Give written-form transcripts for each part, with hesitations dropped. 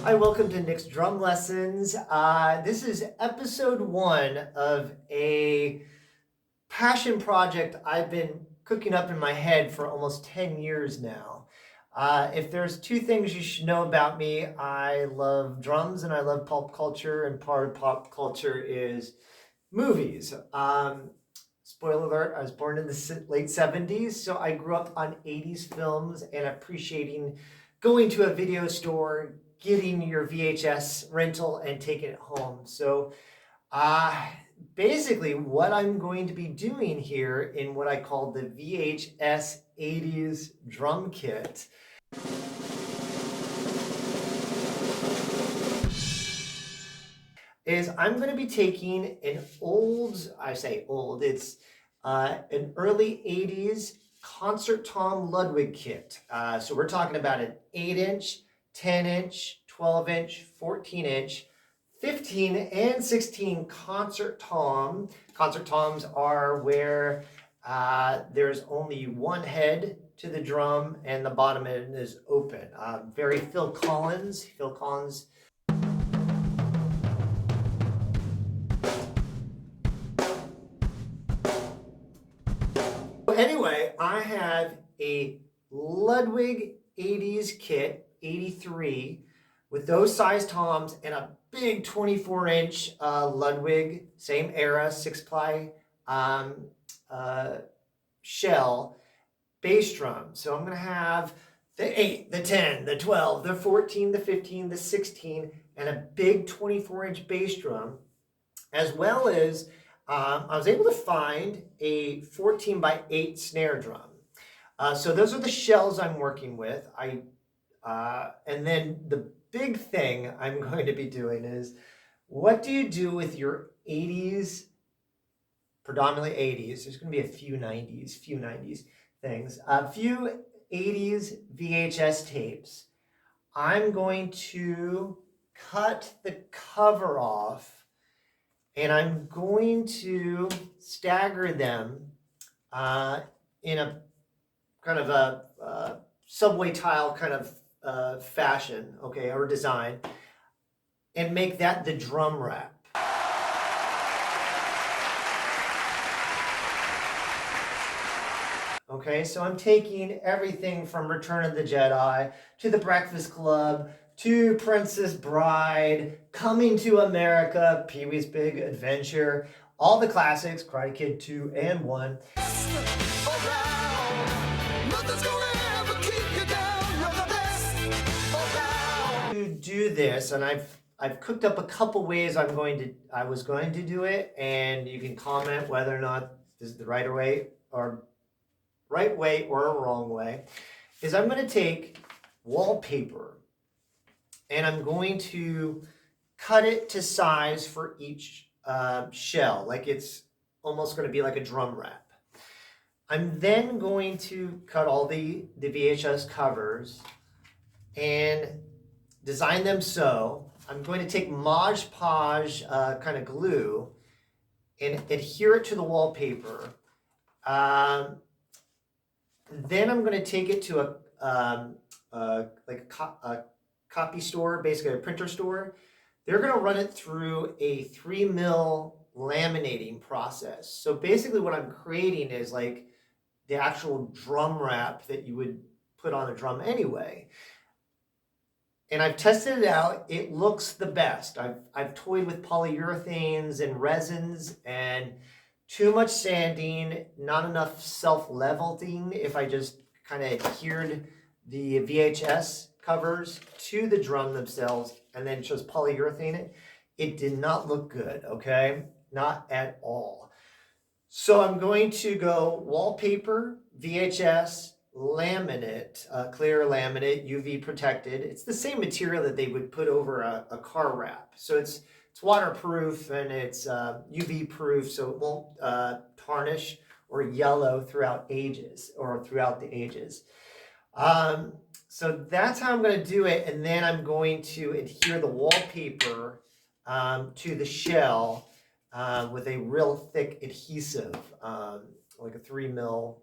Hi, welcome to Nick's Drum Lessons. This is episode 1 of a passion project I've been cooking up in my head for almost 10 years now. If there's 2 things you should know about me, I love drums and I love pop culture, and part of pop culture is movies. Spoiler alert, I was born in the late 70s, so I grew up on 80s films and appreciating going to a video store, getting your VHS rental and taking it home. So basically what I'm going to be doing here in what I call the VHS 80s drum kit is I'm going to be taking an it's an early 80s concert tom Ludwig kit. So we're talking about an 8-inch, 10-inch, 12-inch, 14-inch, 15 and 16 concert tom. Concert toms are where there's only one head to the drum and the bottom end is open. Very Phil Collins. Anyway, I have a Ludwig 80s kit, 83, with those size toms and a big 24-inch Ludwig, same era, 6-ply shell bass drum. So I'm going to have the 8, the 10, the 12, the 14, the 15, the 16, and a big 24-inch bass drum, as well as I was able to find a 14 by 8 snare drum. So those are the shells I'm working with. And then the big thing I'm going to be doing is, what do you do with your 80s, predominantly 80s, there's going to be a few 90s things, a few 80s VHS tapes. I'm going to cut the cover off and I'm going to stagger them in a kind of a subway tile kind of fashion, okay, or design, and make that the drum wrap. Okay, so I'm taking everything from Return of the Jedi to The Breakfast Club to Princess Bride, Coming to America, Pee-wee's Big Adventure, all the classics, Karate Kid 2 and 1. To do this, and I've cooked up a couple ways I was going to do it, and you can comment whether or not this is the right way or a wrong way, is I'm going to take wallpaper and I'm going to cut it to size for each shell, like it's almost going to be like a drum wrap. I'm then going to cut all the VHS covers and design them so. I'm going to take Mod Podge kind of glue and adhere it to the wallpaper. Then I'm going to take it to a copy store, basically a printer store. They're going to run it through a 3 mil laminating process. So basically what I'm creating is like the actual drum wrap that you would put on a drum anyway. And I've tested it out. It looks the best. I've toyed with polyurethanes and resins, and too much sanding, not enough self-leveling. If I just kind of adhered the VHS covers to the drum themselves and then just polyurethane it did not look good, okay? Not at all. So I'm going to go wallpaper, VHS, laminate, clear laminate, UV protected. It's the same material that they would put over a car wrap. So it's waterproof and it's UV proof, so it won't tarnish or yellow throughout the ages. So that's how I'm going to do it, and then I'm going to adhere the wallpaper to the shell with a real thick adhesive, like a 3 mil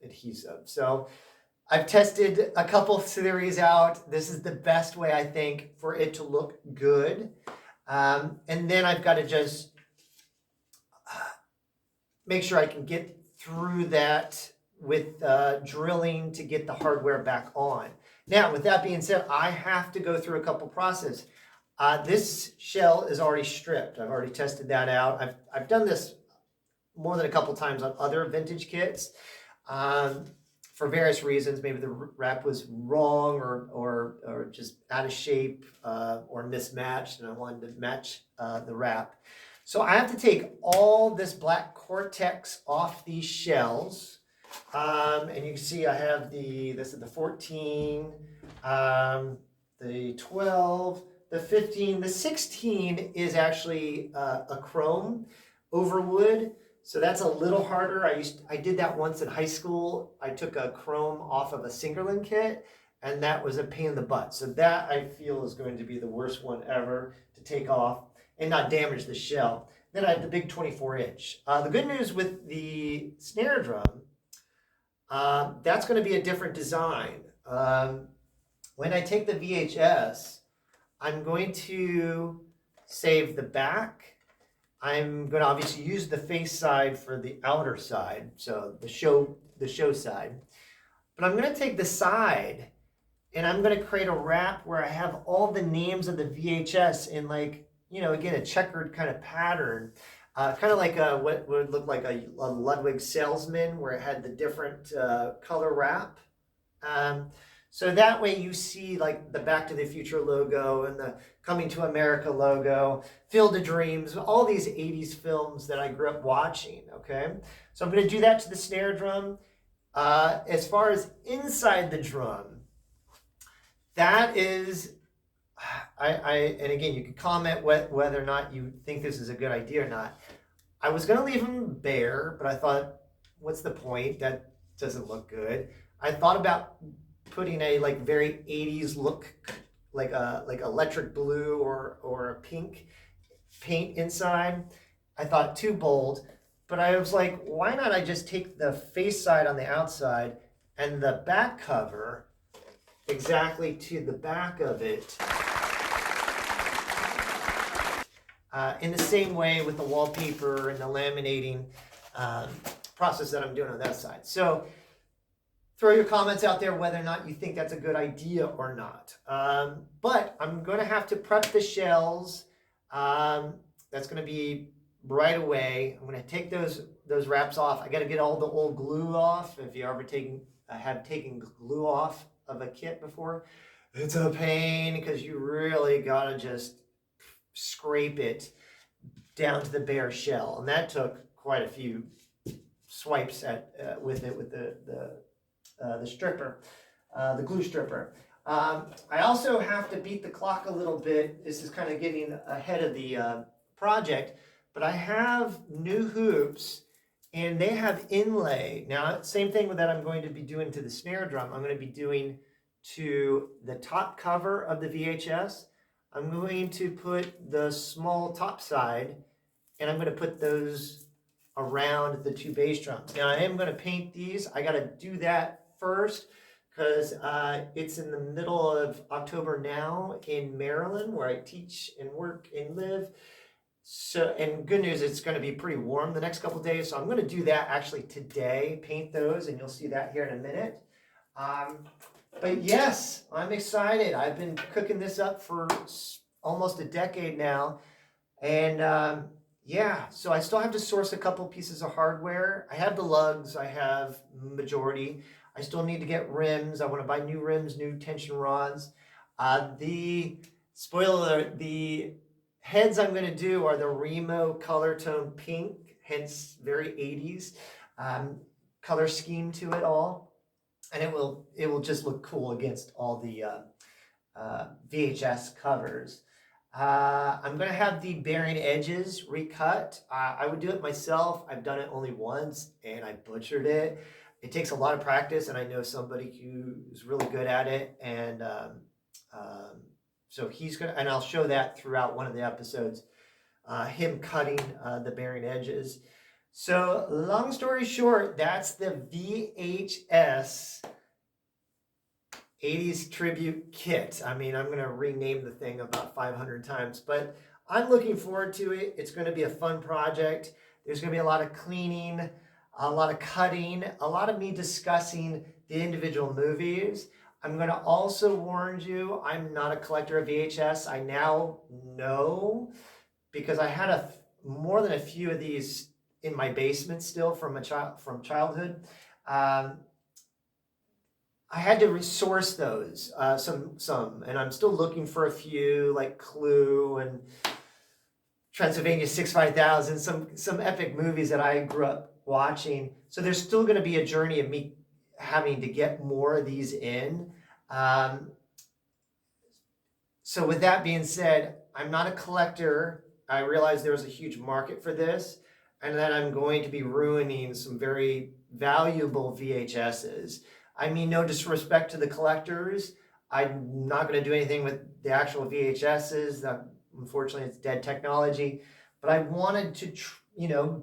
adhesive. So I've tested a couple series out. This is the best way, I think, for it to look good. And then I've got to just make sure I can get through that with drilling to get the hardware back on. Now, with that being said, I have to go through a couple processes. This shell is already stripped. I've already tested that out. I've done this more than a couple times on other vintage kits for various reasons. Maybe the wrap was wrong or just out of shape or mismatched, and I wanted to match the wrap. So I have to take all this black cortex off these shells. And you can see I have this is the 14, the 12, the 15, the 16 is actually a chrome over wood. So that's a little harder. I did that once in high school. I took a chrome off of a Singerlin kit, and that was a pain in the butt. So that I feel is going to be the worst one ever to take off and not damage the shell. Then I have the big 24-inch. The good news with the snare drum, that's going to be a different design. When I take the VHS, I'm going to save the back. I'm going to obviously use the face side for the outer side, so the show side. But I'm going to take the side and I'm going to create a wrap where I have all the names of the VHS in, like, you know, again, a checkered kind of pattern, kind of like what would look like a Ludwig salesman, where it had the different color wrap. So that way you see like the Back to the Future logo and the Coming to America logo, Field of Dreams, all these 80s films that I grew up watching, okay? So I'm going to do that to the snare drum. As far as inside the drum, that is, and again, you can comment whether or not you think this is a good idea or not. I was going to leave them bare, but I thought, what's the point? That doesn't look good. I thought about putting a like very 80s look, like electric blue or a pink paint inside. I thought too bold, but I was like, why not I just take the face side on the outside and the back cover exactly to the back of it in the same way with the wallpaper and the laminating process that I'm doing on that side. So throw your comments out there whether or not you think that's a good idea or not. But I'm going to have to prep the shells. That's going to be right away. I'm going to take those wraps off. I got to get all the old glue off. If you ever have taken glue off of a kit before, it's a pain because you really got to just scrape it down to the bare shell. And that took quite a few swipes with the stripper, the glue stripper. I also have to beat the clock a little bit. This is kind of getting ahead of the project, but I have new hoops and they have inlay. Now, same thing with that I'm going to be doing to the snare drum. I'm going to be doing to the top cover of the VHS. I'm going to put the small top side and I'm going to put those around the two bass drums. Now I am going to paint these. I got to do that first because it's in the middle of October now in Maryland, where I teach and work and live. So, and good news, it's going to be pretty warm the next couple days. So I'm going to do that actually today, paint those, and you'll see that here in a minute. But yes, I'm excited. I've been cooking this up for almost a decade now. And yeah, so I still have to source a couple pieces of hardware. I have the lugs, I have majority. I still need to get rims. I want to buy new rims, new tension rods. The spoiler, the heads I'm going to do are the Remo color tone pink, hence very 80s color scheme to it all. And it will just look cool against all the VHS covers. I'm going to have the bearing edges recut. I would do it myself. I've done it only once and I butchered it. It takes a lot of practice, and I know somebody who's really good at it. And so he's going to, and I'll show that throughout one of the episodes, him cutting the bearing edges. So long story short, that's the VHS 80's tribute kit. I mean, I'm going to rename the thing about 500 times, but I'm looking forward to it. It's going to be a fun project. There's going to be a lot of cleaning, a lot of cutting, a lot of me discussing the individual movies. I'm going to also warn you, I'm not a collector of VHS. I now know because I had more than a few of these in my basement still from childhood. Um, I had to resource those and I'm still looking for a few like Clue and Transylvania 65000, some epic movies that I grew up watching. So there's still going to be a journey of me having to get more of these in. Um, so with that being said, I'm not a collector. I realize there's a huge market for this, and that I'm going to be ruining some very valuable VHSs. I mean, no disrespect to the collectors. I'm not going to do anything with the actual VHSs. Unfortunately, it's dead technology. But I wanted to,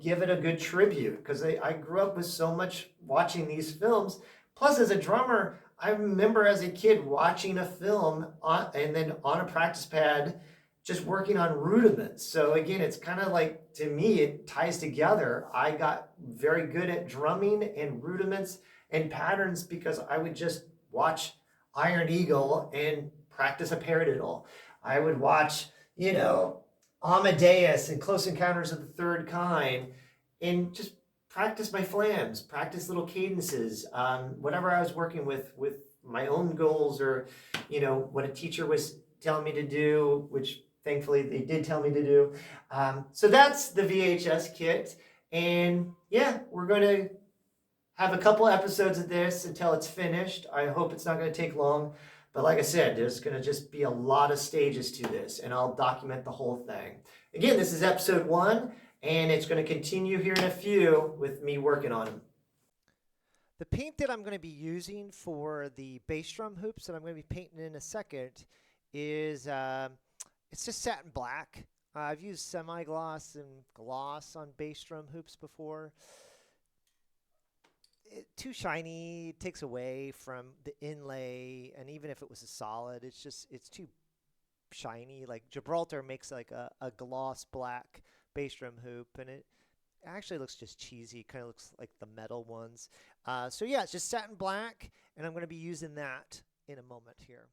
give it a good tribute because I grew up with so much watching these films. Plus, as a drummer, I remember as a kid watching a film and then on a practice pad, just working on rudiments. So again, it's kind of like, to me, it ties together. I got very good at drumming and rudiments and patterns because I would just watch Iron Eagle and practice a paradiddle. I would watch, Amadeus and Close Encounters of the Third Kind and just practice my flams, practice little cadences, whatever I was working with my own goals or, what a teacher was telling me to do, which thankfully they did tell me to do. So that's the VHS kit. And yeah, we're going to have a couple episodes of this until it's finished. I hope it's not going to take long. But like I said, there's going to just be a lot of stages to this, and I'll document the whole thing. Again, this is episode 1, and it's going to continue here in a few with me working on them. The paint that I'm going to be using for the bass drum hoops that I'm going to be painting in a second is it's just satin black. I've used semi-gloss and gloss on bass drum hoops before. Too shiny, takes away from the inlay, and even if it was a solid, it's too shiny. Like Gibraltar makes like a gloss black bass drum hoop, and it actually looks just cheesy. Kind of looks like the metal ones. So yeah, it's just satin black, and I'm going to be using that in a moment here.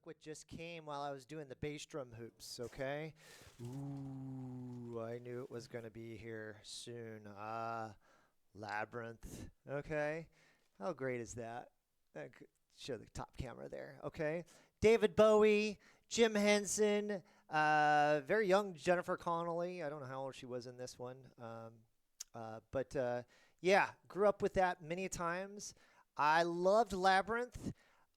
What just came while I was doing the bass drum hoops, okay? Ooh, I knew it was going to be here soon. Labyrinth, okay? How great is that? Show the top camera there, okay? David Bowie, Jim Henson, very young Jennifer Connelly. I don't know how old she was in this one. But yeah, grew up with that many times. I loved Labyrinth.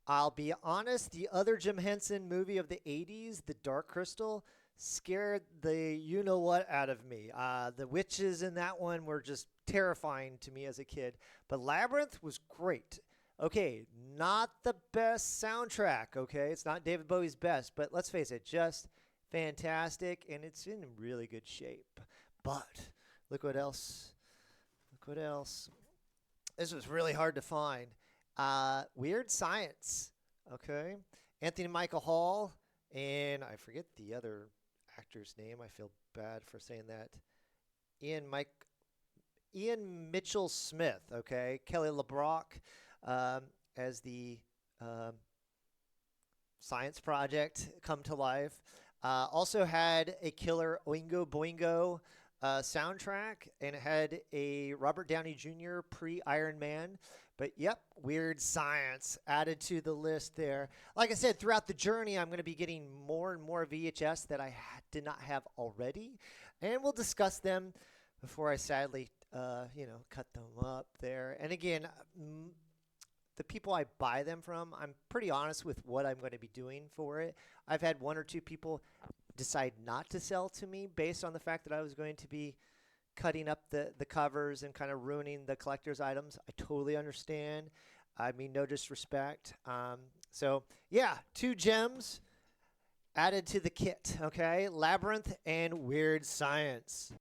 I'll be honest, the other Jim Henson movie of the 80s, The Dark Crystal, scared the you-know-what out of me. The witches in that one were just terrifying to me as a kid. But Labyrinth was great. Okay, not the best soundtrack, okay? It's not David Bowie's best, but let's face it, just fantastic, and it's in really good shape. But look what else. Look what else. This was really hard to find. Weird Science, okay? Anthony Michael Hall, and I forget the other actor's name. I feel bad for saying that. Ian Mitchell Smith, okay? Kelly LeBrock as the science project come to life. Also had a killer Oingo Boingo soundtrack, and it had a Robert Downey Jr. pre-Iron Man. But yep, Weird Science added to the list there. Like I said, throughout the journey, I'm going to be getting more and more VHS that I did not have already, and we'll discuss them before I sadly, cut them up there. And again, the people I buy them from, I'm pretty honest with what I'm going to be doing for it. I've had one or two people decide not to sell to me based on the fact that I was going to be cutting up the covers and kind of ruining the collector's items. I totally understand. I mean, no disrespect. So, yeah, 2 gems added to the kit, okay? Labyrinth and Weird Science.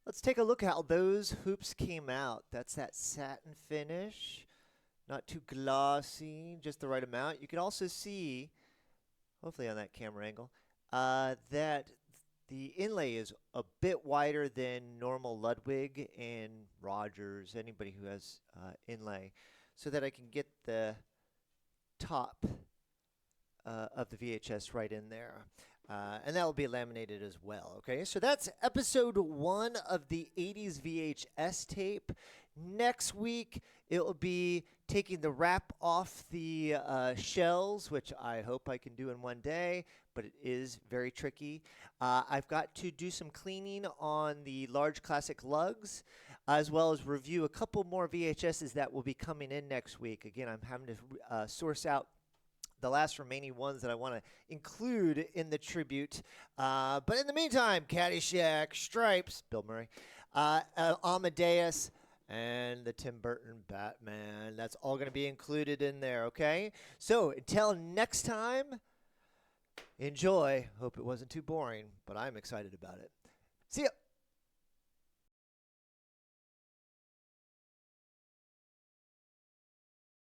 Let's take a look at how those hoops came out. That's that satin finish. Not too glossy, just the right amount. You can also see, hopefully on that camera angle, that the inlay is a bit wider than normal Ludwig and Rogers, anybody who has inlay, so that I can get the top of the VHS right in there. And that will be laminated as well, okay? So that's episode 1 of the 80s VHS tape. Next week, it will be taking the wrap off the shells, which I hope I can do in one day, but it is very tricky. I've got to do some cleaning on the large classic lugs, as well as review a couple more VHSs that will be coming in next week. Again, I'm having to source out the last remaining ones that I want to include in the tribute. But in the meantime, Caddyshack, Stripes, Bill Murray, Amadeus, and the Tim Burton Batman. That's all going to be included in there, okay? So until next time, enjoy. Hope it wasn't too boring, but I'm excited about it. See ya.